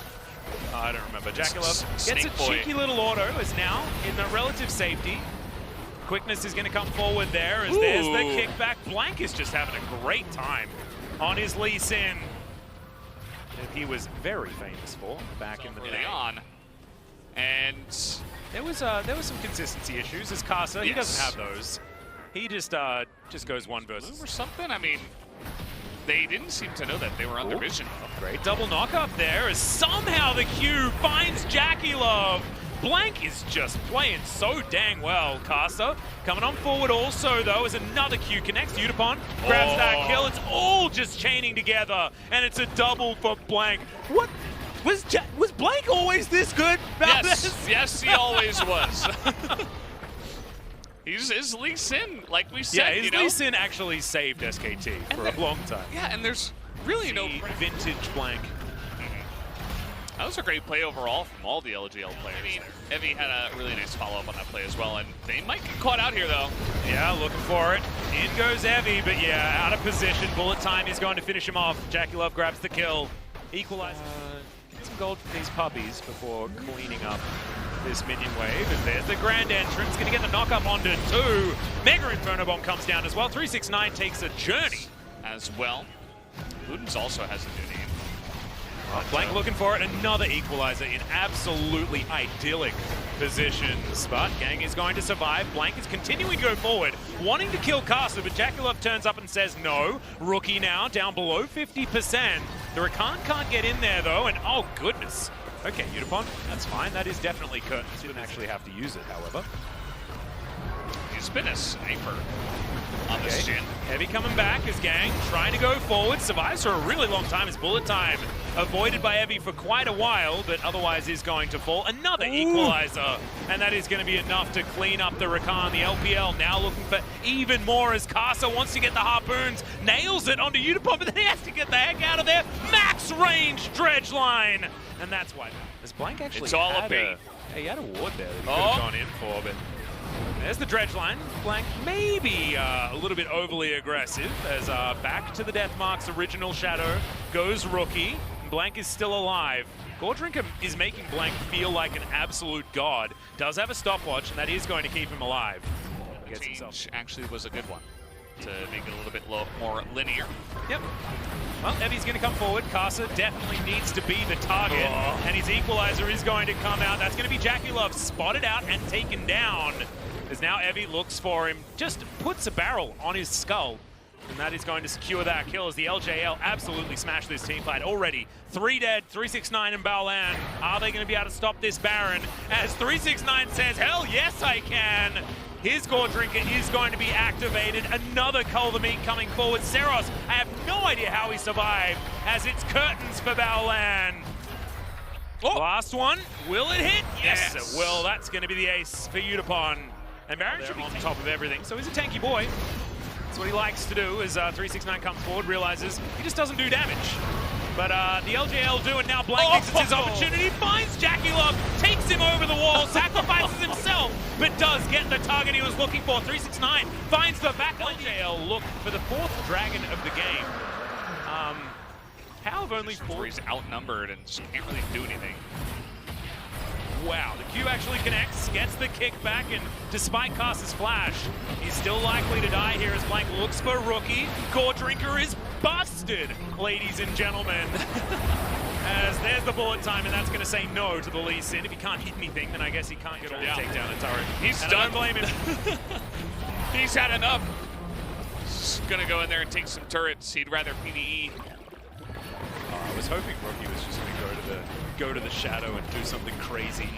I don't remember. JackieLove gets a cheeky little auto, is now in the relative safety. Quickness is going to come forward there as there's the kickback. Blank is just having a great time on his Lee Sin that he was very famous for back in the day. And there was some consistency issues as Kaza. He doesn't have those. He just goes 1 versus or something. I mean, they didn't seem to know that they were under vision. Great double knock up there as somehow the Q finds JackieLove. Blank is just playing so dang well. Kaza coming on forward also, though, as another Q connects. Udapon grabs that kill. It's all just chaining together, and it's a double for Blank. What? Was Blank always this good? Yes, he always was. His Lee Sin, like we said, yeah, his Lee Sin actually saved SKT for a long time. Yeah, and there's really no vintage Blank. That was a great play overall from all the LGL players. I mean, Evie had a really nice follow-up on that play as well, and they might get caught out here, though. Yeah, looking for it. In goes Evie, but yeah, out of position. Bullet time is going to finish him off. JackieLove grabs the kill. Equalize. Get some gold from these puppies before cleaning up this minion wave. And there's the grand entrance. Going to get the knock-up onto 2. Mega Inferno Bomb comes down as well. 369 takes a journey. As well. Ludens also has a new name. Blank looking for it, another equalizer in absolutely idyllic positions, but Gang is going to survive. Blank is continuing to go forward, wanting to kill Kaza, but JackieLove turns up and says no. Rookie now down below 50%. The Rakan can't get in there though, and oh goodness. Okay, Udapon, that's fine. That is definitely curtains. Didn't actually have to use it, however. He's been a sniper on this gen. Heavy coming back as Gang trying to go forward. Survives for a really long time. His bullet time avoided by Heavy for quite a while, but otherwise is going to fall. Another equalizer, and that is going to be enough to clean up the Rakan. The LPL now looking for even more as Kaza wants to get the harpoons. Nails it onto Udapon, but then he has to get the heck out of there. Max range dredge line. And that's why. As Blank actually it's all had a He had a ward there that he could have gone in for, but there's the dredge line. Blank maybe a little bit overly aggressive as back to the Deathmark's original shadow goes Rookie. Blank is still alive. Gordrinker is making Blank feel like an absolute god. Does have a stopwatch, and that is going to keep him alive. The change actually was a good one to make it a little bit more linear. Yep. Well, Evie's going to come forward. Kaza definitely needs to be the target, and his equalizer is going to come out. That's going to be JackeyLove spotted out and taken down. As now Evie looks for him, just puts a barrel on his skull, and that is going to secure that kill as the LJL absolutely smashed this team fight already. 3 dead, 369 and Baolan. Are they going to be able to stop this Baron? As 369 says, hell yes I can. His Gordrinker is going to be activated. Another Cull the Meat coming forward. Zeros, I have no idea how he survived, as it's curtains for Baolan. Oh. Last one, will it hit? Yes, it will. That's going to be the ace for Udapon. And Baron should be on top of everything, so he's a tanky boy. That's what he likes to do, as 369 comes forward, realizes he just doesn't do damage. But the LJL do, and now Blank thinks it's his opportunity, finds JackeyLove, takes him over the wall, sacrifices himself, but does get the target he was looking for. 369 finds the back. LJL look for the 4th dragon of the game. How have only 4? He's outnumbered and can't really do anything. Wow, the Q actually connects, gets the kickback, and despite Kaza's flash, he's still likely to die here as Blank looks for Rookie. Gordrinker is busted, ladies and gentlemen. As there's the bullet time, and that's going to say no to the Lee Sin. If he can't hit anything, then I guess he can't get all the takedown and turret. He's done. I don't blame him. He's had enough. He's going to go in there and take some turrets. He'd rather PvE. I was hoping Rookie was just going to go to the shadow and do something crazy.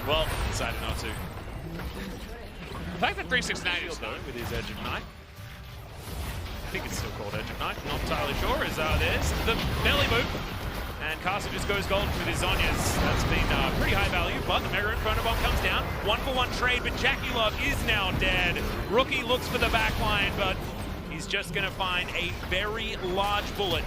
Well, decided not to. The fact that 369 is though with his Edge of Night. I think it's still called Edge of Night. Not entirely sure. As there's the belly move, and Kaza just goes golden with his Zhonya's. That's been pretty high value, but the Mega Inferno Bomb comes down. 1-for-1 trade, but JackeyLove is now dead. Rookie looks for the back line, but he's just going to find a very large bullet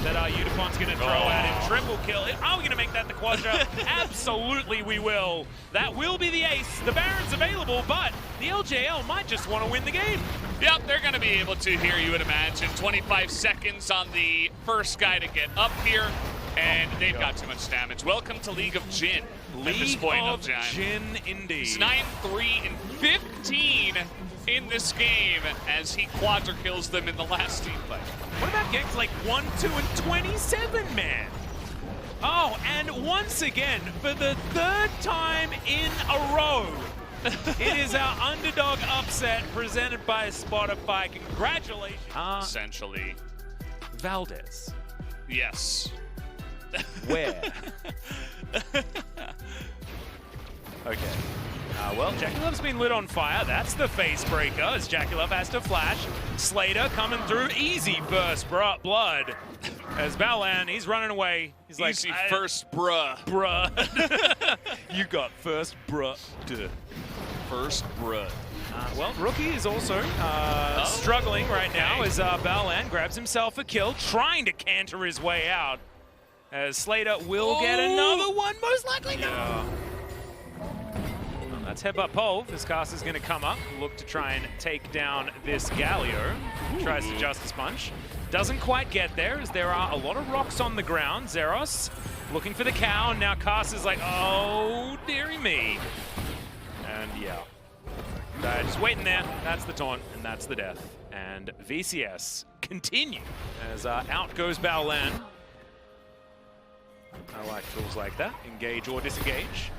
that Udapon's going to throw at him. Triple kill. Are we going to make that the Quadra? Absolutely we will. That will be the ace. The Baron's available, but the LJL might just want to win the game. Yep, they're going to be able to here, you would imagine. 25 seconds on the first guy to get up here, and they've got too much damage. Welcome to League of Jin. League of Jin, indeed. It's 9-3 and 15 in this game as he quadra kills them in the last team fight. What about games like 1, 2, and 27, man? Oh, and once again, for the 3rd time in a row, it is our underdog upset presented by Spotify. Congratulations. Essentially. Valdez. Yes. Where? Okay. Well, JackeyLove's been lit on fire. That's the face breaker as JackeyLove has to flash. Slater coming through. Easy first blood. As Baolan, he's running away. He's like, easy first, bruh. Bruh. You got first, bruh. Duh. First, bruh. Well, Rookie is also struggling right now as Baolan grabs himself a kill, trying to canter his way out. As Slater will get another one, most likely not. That's headbutt pole. This Kaza's going to come up, look to try and take down this Galio. Tries to Justice Punch. Doesn't quite get there, as there are a lot of rocks on the ground. Zeros looking for the cow, and now Kaza's like, oh, dearie me. And yeah, just waiting there. That's the taunt, and that's the death. And VCS continue as out goes Baolan. I like tools like that. Engage or disengage.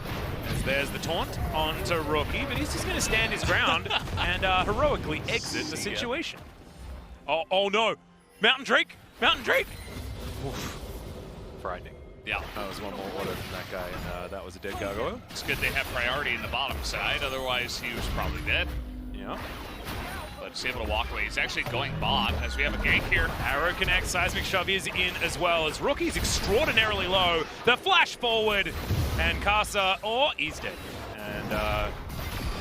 As there's the taunt onto Rookie, but he's just going to stand his ground and heroically exit the situation. Oh no! Mountain Drake! Mountain Drake! Oof. Frightening. Yeah. That was one more order from that guy, and that was a dead gargoyle. It's good they have priority in the bottom side, otherwise he was probably dead. Yeah. But he's able to walk away. He's actually going bot as we have a gank here. Arrow connects, Seismic Shove is in as well as Rookie's extraordinarily low. The flash forward, and Kaza, he's dead. And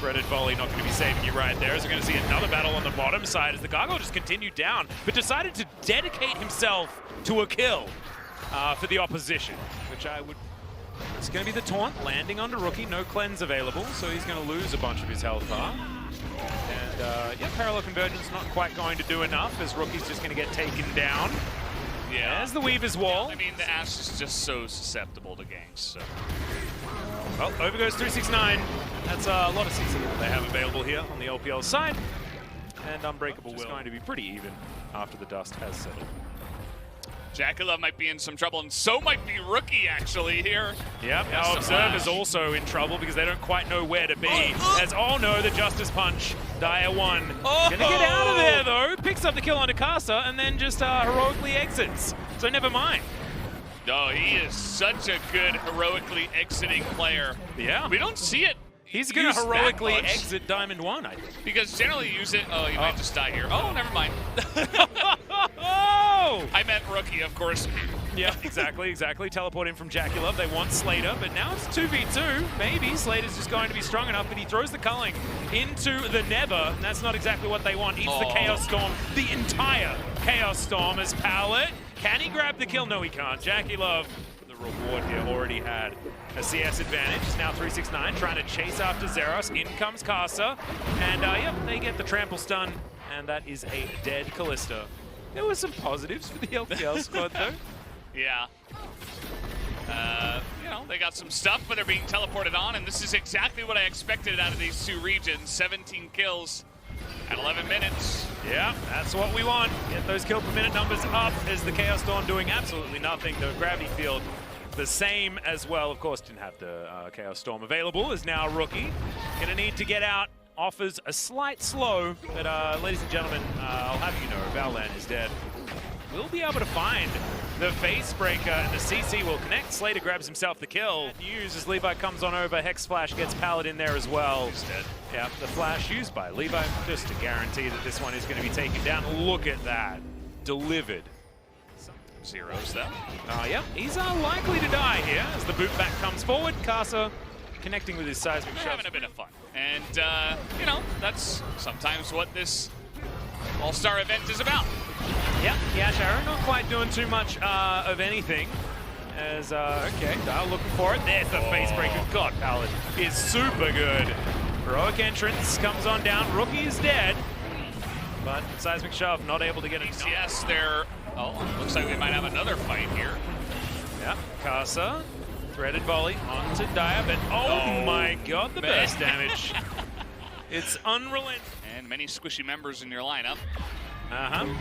threaded volley not going to be saving you right there, as we're going to see another battle on the bottom side as the Gargoyle just continued down, but decided to dedicate himself to a kill for the opposition, which I would It's going to be the taunt landing onto Rookie. No cleanse available, so he's going to lose a bunch of his health bar. And yeah, parallel convergence not quite going to do enough as Rookie's just going to get taken down. Yeah. There's the Weaver's wall. I mean, the Ashe is just so susceptible to ganks. So. Well, over goes 369. That's a lot of CC that they have available here on the LPL side. And Unbreakable is going to be pretty even after the dust has settled. JackeyLove might be in some trouble, and so might be Rookie, actually, here. Yep, our Observer's also in trouble because they don't quite know where to be. As, oh no, the Justice Punch. Dire 1. Gonna get out of there, though. Picks up the kill onto Kasa, and then just heroically exits. So never mind. No, he is such a good heroically exiting player. Yeah. We don't see it. He's going to heroically exit Diamond 1, I think. Because generally you use it, oh, you might just die here. Oh, never mind. Oh! I meant Rookie, of course. Yeah, exactly. Teleport in from JackeyLove. They want Slater, but now it's 2v2. Maybe Slater's just going to be strong enough, but he throws the culling into the Never, and that's not exactly what they want. Eats the Chaos Storm, the entire Chaos Storm as Pallet. Can he grab the kill? No, he can't. JackeyLove, the reward here, already had a CS advantage. It's now 369, trying to chase after Zeros. In comes Kasa, and yep, they get the trample stun, and that is a dead Kalista. There were some positives for the LPL squad, though. Yeah. You know, they got some stuff, but they're being teleported on, and this is exactly what I expected out of these two regions. 17 kills at 11 minutes. Yeah, that's what we want. Get those kill per minute numbers up as the Chaos Storm doing absolutely nothing. The gravity field the same as well. Of course, didn't have the Chaos Storm available. Is now Rookie. Gonna need to get out. Offers a slight slow, but ladies and gentlemen, I'll have you know, Valland is dead. We'll be able to find the face breaker, and the CC will connect. Slater grabs himself the kill. News as Levi comes on over. Hex Flash gets Pallet in there as well. He's dead. Yep, the flash used by Levi just to guarantee that this one is going to be taken down. Look at that. Delivered. Zeros though. Yep, he's likely to die here as the boot back comes forward. Kasa connecting with his seismic shot. Having a bit of fun. And, you know, that's sometimes what this All-Star event is about. Yep, yeah, Sharon not quite doing too much of anything. As, okay, Dial looking for it. There's the face breaker. God, Pallet is super good. Heroic entrance comes on down. Rookie is dead. But Seismic Shove not able to get it. Yes, they're... Oh, looks like we might have another fight here. Yep, Kasa. Threaded volley onto Dire, but oh my god, the burst damage. It's unrelenting. And many squishy members in your lineup. Well,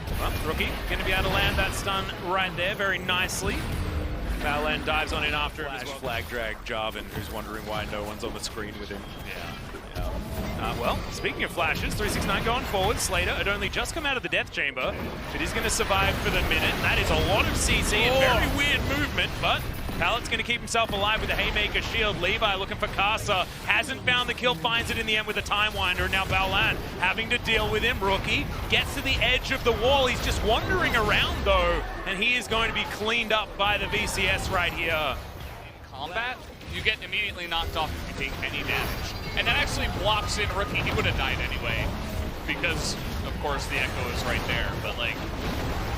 Rookie going to be able to land that stun right there very nicely. Valland dives on in after him as well. Flag drag Jarvan, who's wondering why no one's on the screen with him. Well, speaking of flashes, 369 going forward. Slater had only just come out of the death chamber, but he's going to survive for the minute. That is a lot of CC and very weird movement, but Pallet's going to keep himself alive with the Haymaker shield. Levi looking for Kasa. Hasn't found the kill, finds it in the end with a Time Winder. Now Valland having to deal with him. Rookie gets to the edge of the wall. He's just wandering around, though, and he is going to be cleaned up by the VCS right here. In combat, you get immediately knocked off if you take any damage. And that actually blocks in Rookie. He would have died anyway, because, of course, the Echo is right there. But, like,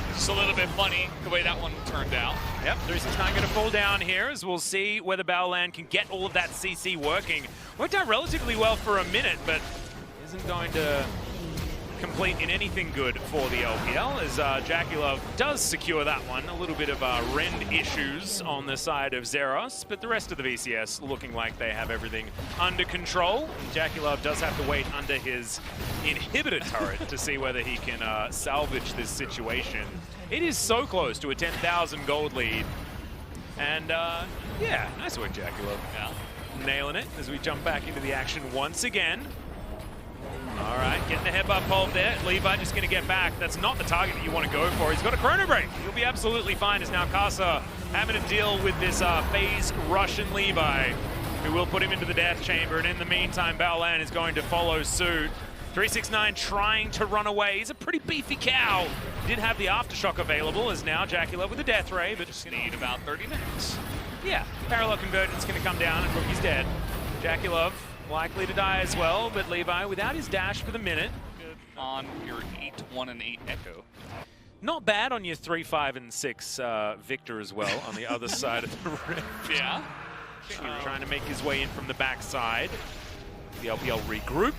it's a little bit funny the way that one turned out. Yep, 369 going to fall down here as we'll see whether Valland can get all of that CC working. Worked out relatively well for a minute, but isn't going to complete in anything good for the LPL as JackeyLove does secure that one. A little bit of rend issues on the side of Zeros, but the rest of the VCS looking like they have everything under control. JackeyLove does have to wait under his inhibitor turret to see whether he can salvage this situation. It is so close to a 10,000 gold lead. And yeah, nice work, JackeyLove. Yeah. Nailing it as we jump back into the action once again. All right, getting the headbutt pull there. Levi just going to get back. That's not the target that you want to go for. He's got a chrono break. He'll be absolutely fine as now Kasa having to deal with this phase Russian Levi, who will put him into the death chamber. And in the meantime, Valland is going to follow suit. 369 trying to run away. He's a pretty beefy cow. Did have the Aftershock available as now JackeyLove with the death ray, but just need about 30 minutes. Yeah, parallel convergence going to come down and Rookie's dead. JackeyLove likely to die as well, but Levi without his dash for the minute. Good on your 8-1 and 8 Echo. Not bad on your 3, 5, and 6 Victor as well on the other side of the rim. Yeah. Trying to make his way in from the backside. The LPL regroup.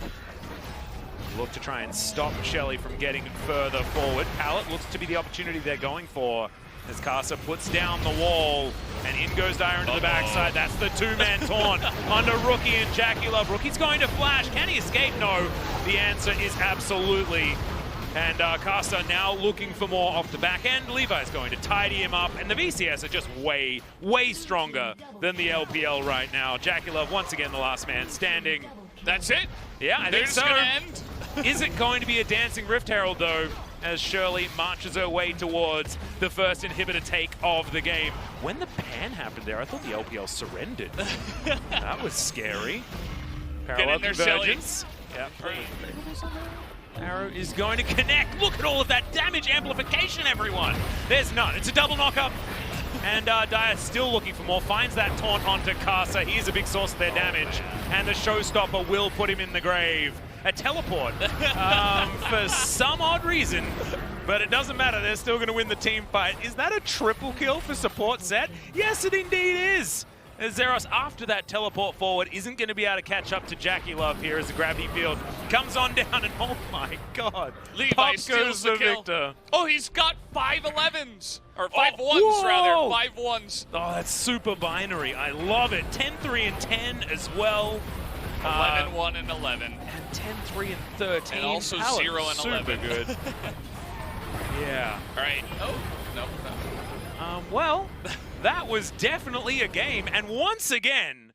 Look to try and stop Shelly from getting further forward. Pallet looks to be the opportunity they're going for as Kaza puts down the wall, and in goes Dire into the backside. That's the two-man taunt under Rookie and JackeyLove. Rookie's going to flash. Can he escape? No. The answer is absolutely. And Kaza now looking for more off the back end. Levi's going to tidy him up, and the VCS are just way, way stronger than the LPL right now. JackeyLove once again the last man standing. That's it? Yeah, I think so. Gonna end. Is it going to be a Dancing Rift Herald, though, as Shirley marches her way towards the first inhibitor take of the game? When the pan happened there, I thought the LPL surrendered. That was scary. Parallel convergence. Yep. Arrow is going to connect. Look at all of that damage amplification, everyone. There's none. It's a double knockup. And Dire still looking for more. Finds that taunt onto Kaza. He's a big source of their damage. And the showstopper will put him in the grave. A teleport for some odd reason. But it doesn't matter. They're still going to win the team fight. Is that a triple kill for support set? Yes, it indeed is. As Zeros, after that teleport forward, isn't going to be able to catch up to JackeyLove here as the gravity field comes on down, and oh my god, Levi steals the kill. Victor. Oh, he's got 5-11s, or 5-1s rather, 5-1s. Oh, that's super binary. I love it. 10-3 and 10 as well. 11-1 and 11. And 10-3 and 13. And also Alex, 0 and 11. Super good. Yeah. All right. Oh, no. Well, that was definitely a game, and once again,